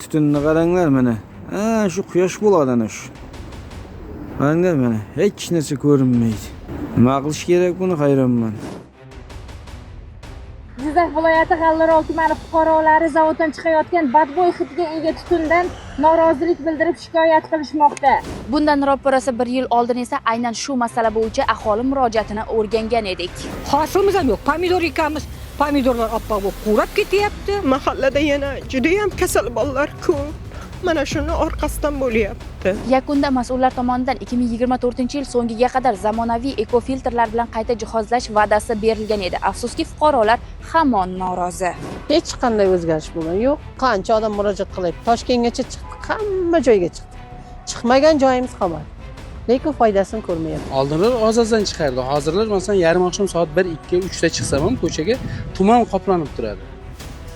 tutunni qaranglar mana. Shu quyosh bo'ladi ana shu. Qaranglar mana, hech narsa ko'rinmaydi. Nima qilish kerak buni hayronman. Jizzax viloyati G'allaorol tumani fuqarolari zavoddan chiqayotgan badbo'y hidga ega tutundan norozilik bildirib shikoyat qilishmoqda. Bundan ro'parasi 1 yil oldin esa aynan shu masala bo'yicha aholi murojaatini o'rgangan edik. Hosilimiz ham yo'q. Pomidor ekamiz. Pomidorlar oppoq bo'lib qurab ketyapti. Mahallada yana juda ham kasal bolalar ko'p. Mana shuni orqasidan bo'lyapti. Yakunda mas'ullar tomonidan 2024-yil so'ngiga qadar zamonaviy ekofiltrlar bilan qayta jihozlash va'dasi berilgan edi. Afsuski, fuqarolar hamon norozi. Hech qanday o'zgarish bo'lgani yo'q. Qancha odam murojaat qilib, Toshkentgacha chiqdi, hamma joyga chiqdi. Chiqmagan joyimiz qolmadi. Lekin foydasini ko'rmayapti. Oldinlar ozazdan chiqardi. Hozirlar masalan yarim oqshom soat 1, 2, 3 da chiqsam ham ko'chaga tuman qoplanib turadi.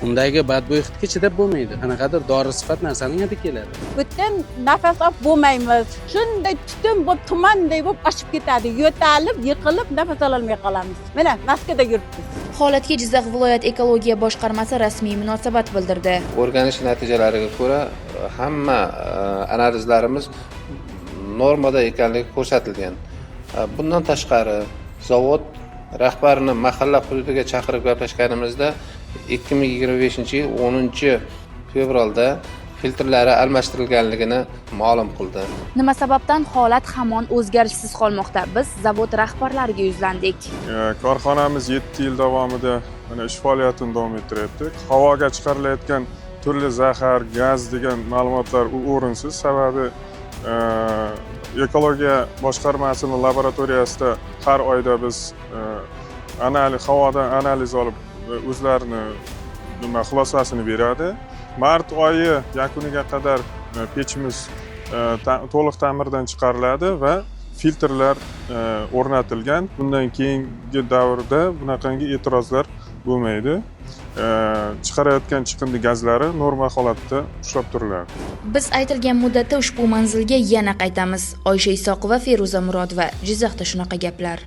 Undagi badbo'y hidga chidab bo'lmaydi. Qanaqadir dori sifat narsaning hidi keladi. Butun nafas olib bo'lmaymiz. Shunday tutun bo'lib, tumanday bo'lib oshib ketadi. Yo'talib, yiqilib nafas ololmay qolamiz. Mana maskada yuribmiz. Holatga Jizzax viloyat ekologiya boshqarmasi rasmiy munosabat bildirdi. O'rganish natijalariga ko'ra hamma analizlarimiz normada ekanligi ko'rsatilgan. Bundan tashqari zavod rahbarini mahalla hududiga chaqirib gaplashganimizda 2025-yil 10-fevralda filtrlari almashtirilganligini ma'lum qildi. Nima sababdan holat hamon o'zgarishsiz qolmoqda? Biz zavod rahbarlariga yuzlandik. Korxonamiz 7 yil davomida mana ish faoliyatini davom ettiryapti. Havoga chiqarilayotgan turli zahar, gaz degan ma'lumotlar o'rinsiz. Sababi ekologiya boshqarmasining laboratoriyasida har oyda biz havodan analiz olib o'zlarini xulosasini beradi. Mart oyi yakuniga qadar pechimiz to'liq ta'mirdan chiqariladi va filtrlar o'rnatilgan. Bundan keyingi davrda bunaqangi e'tirozlar bo'lmaydi. Chiqarayotgan chiqindi gazlari normal holatda ushlab turiladi. Biz aytilgan muddatda ushbu manzilga yana qaytamiz. Oysha Isoqova, Feruza Murodova. Jizzaxda shunaqa gaplar.